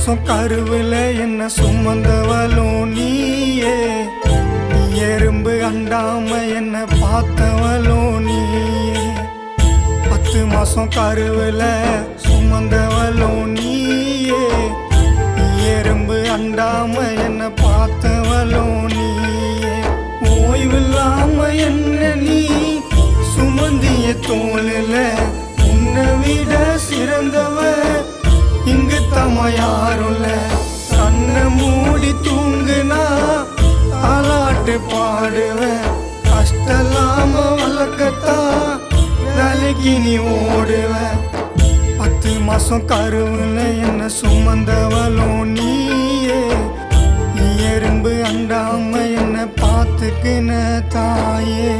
மாசம் கருவில் என்ன சுமந்தவளும் நீயே, எறும்பு அண்டாம என்ன பார்த்தவளும் நீயே. 10 மாசம் கருவில் சுமந்தவளும் நீயே, எறும்பு அண்டாம என்ன பார்த்தவளும் நீயே. ஓய்வில்லாம என்ன நீ சுமந்திய தோளில, உன்னை விட சிறந்தவ இங்கு தம யாருல. கண்ணை மூடி தூங்குனா தாலாட்டு பாடுவேன், கஷ்டலாம வளர்க்கத்தான் வேலைக்கு நீ ஓடுவேன். 10 மாசம் கருவில் என்ன சுமந்தவளும் நீயே, எறும்பு அண்டாம என்ன பார்த்துக்கின தாயே.